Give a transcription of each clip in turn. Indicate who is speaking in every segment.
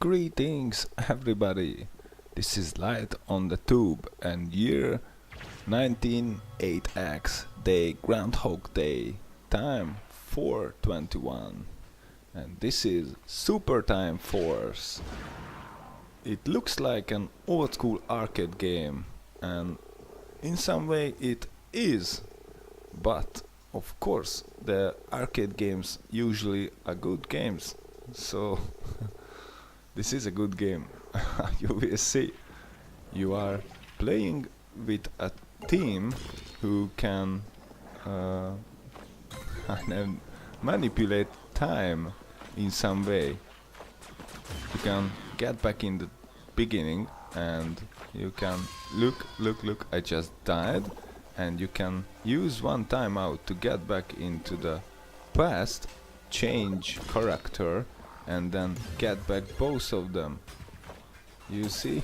Speaker 1: Greetings, everybody. This is Light on the Tube and year 198X, day Groundhog Day, time 4:21. And this is Super Time Force. It looks like an old school arcade game, and in some way it is, but of course the arcade games usually are good games, so this is a good game. You will see. You are playing with a team who can uh, manipulate time in some way. You can get back in the beginning and you can look, I just died, and you can use one timeout to get back into the past, change character, and then get back both of them. You see?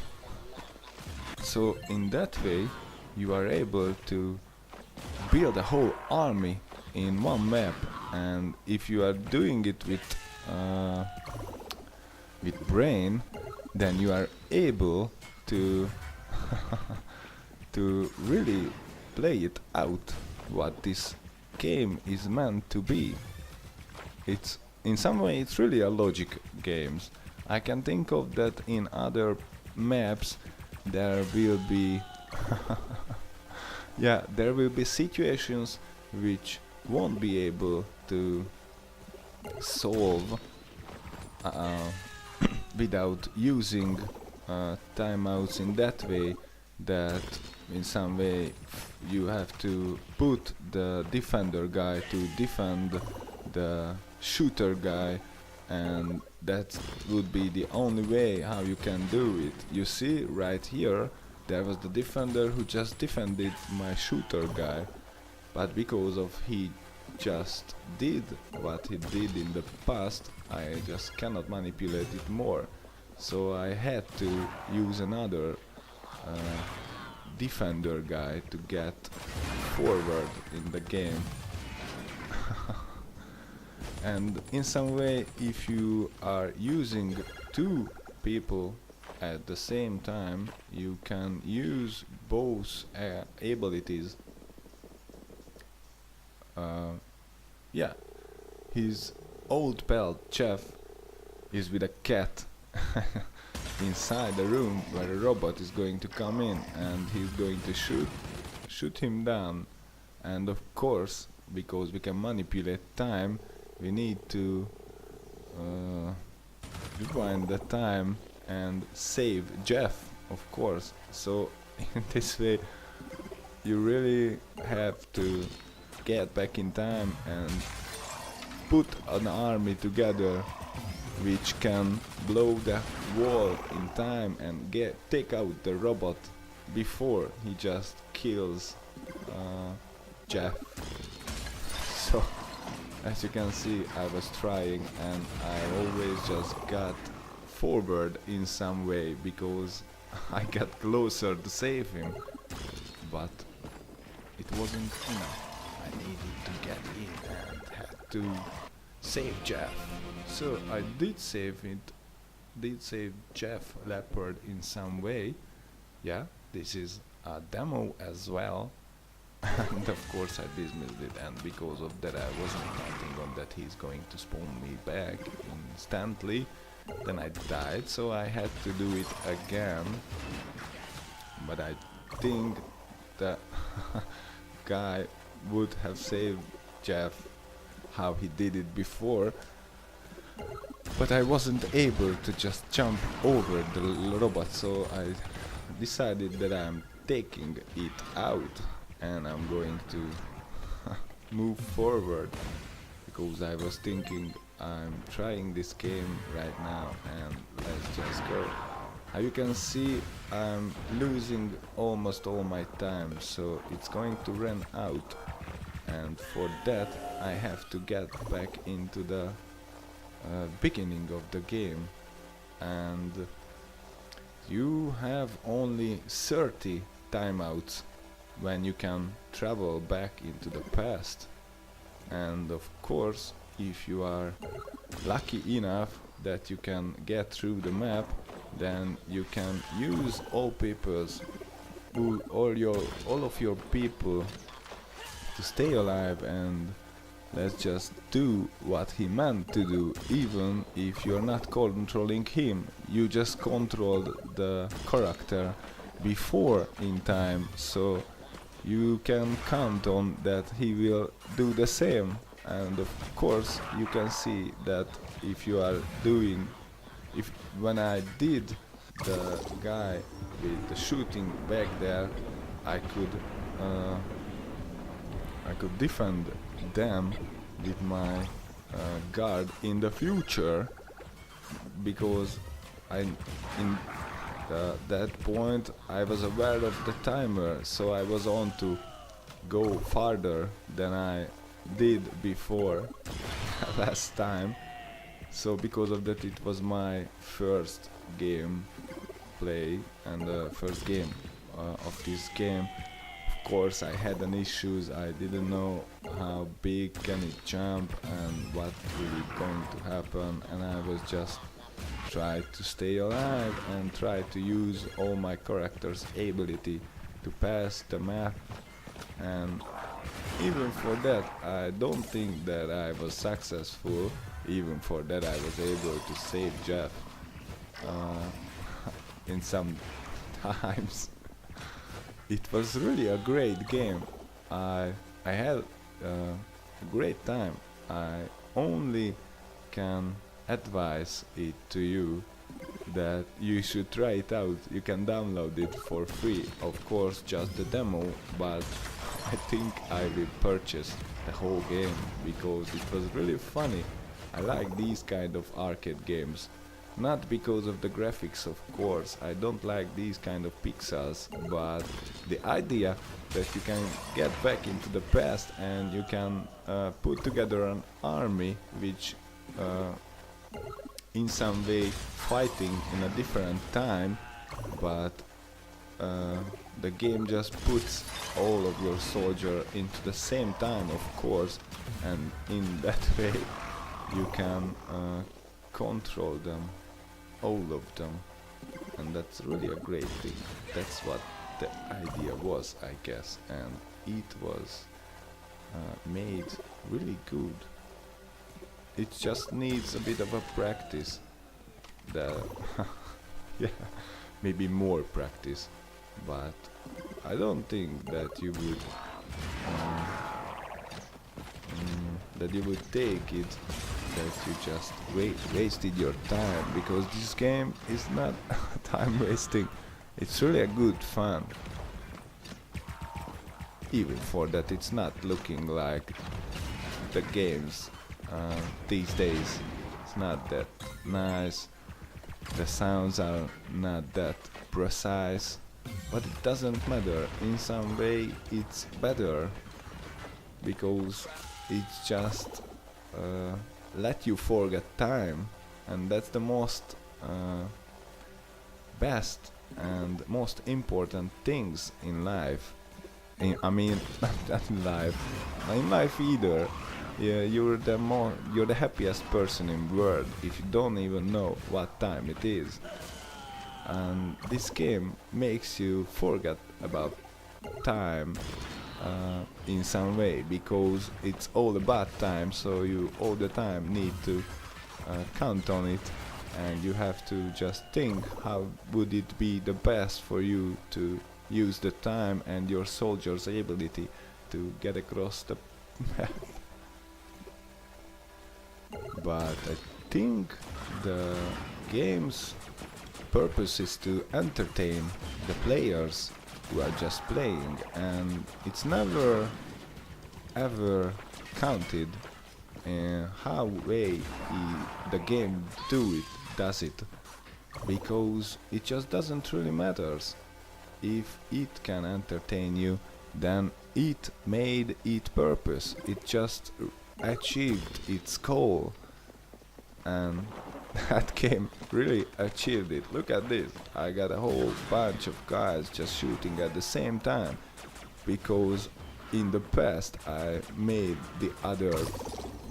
Speaker 1: So in that way you are able to build a whole army in one map, and if you are doing it with brain, then you are able to to really play it out what this game is meant to be. It's in some way it's really a logic games. I can think of that in other maps there will be there will be situations which won't be able to solve without using timeouts in that way, that in some way you have to put the defender guy to defend the shooter guy, and that would be the only way how you can do it. You see right here there was the defender who just defended my shooter guy, but because of he just did what he did in the past, I just cannot manipulate it more, so I had to use another defender guy to get forward in the game. And in some way, if you are using two people at the same time, you can use both abilities. Yeah, his old pal Jeff is with a cat inside the room where a robot is going to come in, and he's going to shoot him down. And of course, because we can manipulate time, we need to rewind the time and save Jeff, of course. So in this way you really have to get back in time and put an army together which can blow the wall in time and take out the robot before he just kills Jeff. So as you can see, I was trying and I always just got forward in some way because I got closer to save him, but it wasn't enough. I needed to get in and had to save Jeff. So I did save Jeff Leopard in some way. Yeah, this is a demo as well. And of course I dismissed it, and because of that I wasn't counting on that he's going to spawn me back instantly. Then I died, so I had to do it again. But I think the guy would have saved Jeff how he did it before, but I wasn't able to just jump over the robot, so I decided that I'm taking it out and I'm going to move forward, because I was thinking I'm trying this game right now and let's just go. How you can see, I'm losing almost all my time, so it's going to run out, and for that I have to get back into the beginning of the game, and you have only 30 timeouts when you can travel back into the past. And of course, if you are lucky enough that you can get through the map, then you can use all of your people to stay alive, and let's just do what he meant to do. Even if you're not controlling him, you just controlled the character before in time, so you can count on that he will do the same. And of course you can see that if you are doing, if when I did the guy with the shooting back there, I could uh, I could defend them with my guard in the future, because I in that point I was aware of the timer, so I was on to go farther than I did before last time. So because of that, it was my first game play and the first game of this game. Of course I had an issues, I didn't know how big can it jump and what really going to happen, and I was just try to stay alive and try to use all my character's ability to pass the map. And even for that I don't think that I was successful. Even for that I was able to save Jeff in some times. It was really a great game. I had a great time. I only can advise it to you that you should try it out. You can download it for free, of course just the demo, but I think I will purchase the whole game because it was really funny. I like these kind of arcade games. Not because of the graphics, of course, I don't like these kind of pixels, but the idea that you can get back into the past and you can put together an army which in some way fighting in a different time, but the game just puts all of your soldier into the same time, of course, and in that way you can control them, all of them, and that's really a great thing. That's what the idea was, I guess, and it was made really good. It just needs a bit of a practice. Yeah, maybe more practice, but I don't think that you would take it that you just wasted your time, because this game is not time wasting. It's really a good fun. Even for that, it's not looking like the games these days. It's not that nice. The sounds are not that precise, but it doesn't matter. In some way, it's better because it's just let you forget time, and that's the most best and most important things in life. I mean, not in life. In life either. Yeah, you're the happiest person in the world if you don't even know what time it is. And this game makes you forget about time in some way, because it's all about time, so you all the time need to count on it, and you have to just think how would it be the best for you to use the time and your soldiers' ability to get across the map. But I think the game's purpose is to entertain the players who are just playing, and it's never ever counted how way the game does it, because it just doesn't really matters. If it can entertain you, then it made its purpose. It just achieved its goal, and that game really achieved it. Look at this, I got a whole bunch of guys just shooting at the same time, because in the past I made the other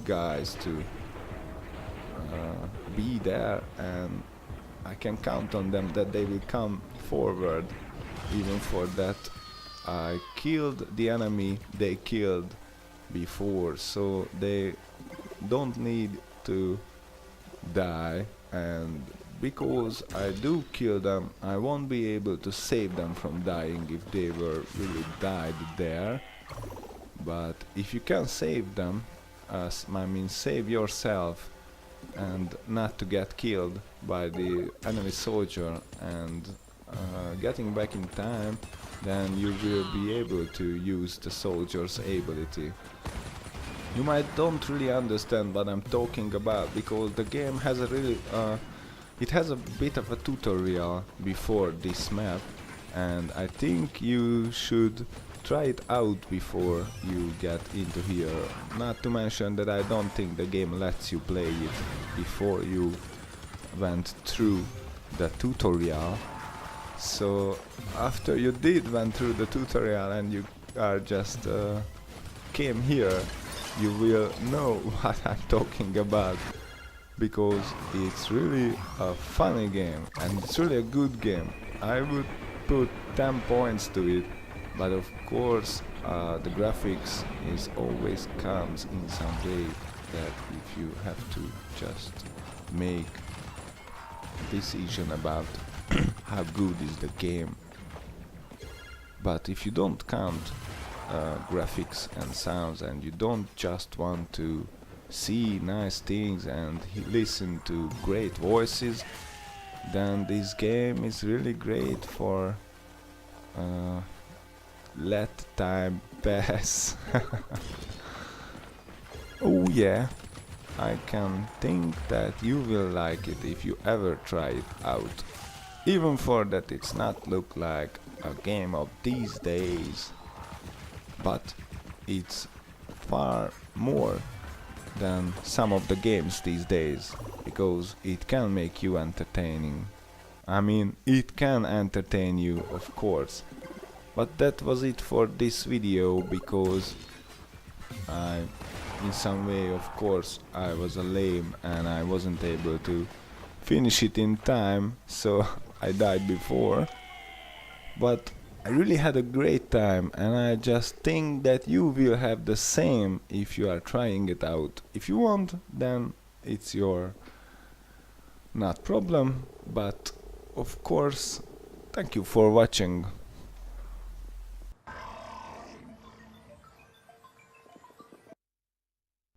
Speaker 1: guys to be there, and I can count on them that they will come forward. Even for that, I killed the enemy they killed before, so they don't need to die. And because I do kill them, I won't be able to save them from dying if they were really died there. But if you can save them, I mean save yourself and not to get killed by the enemy soldier, and getting back in time, then you will be able to use the soldier's ability. You might don't really understand what I'm talking about, because the game has a really it has a bit of a tutorial before this map, and I think you should try it out before you get into here. Not to mention that I don't think the game lets you play it before you went through the tutorial. So after you went through the tutorial and you are just came here, you will know what I'm talking about, because it's really a funny game and it's really a good game. I would put 10 points to it, but of course the graphics is always comes in some way that if you have to just make decision about how good is the game. But if you don't count graphics and sounds, and you don't just want to see nice things and listen to great voices, then this game is really great for let time pass. Oh yeah, I can think that you will like it if you ever try it out. Even for that it's not look like a game of these days, but it's far more than some of the games these days, because it can make you entertaining. I mean, it can entertain you, of course. But that was it for this video, because in some way, of course, I was a lame and I wasn't able to finish it in time, so I died before. But I really had a great time, and I just think that you will have the same if you are trying it out. If you want, then it's your not problem, but of course, thank you for watching.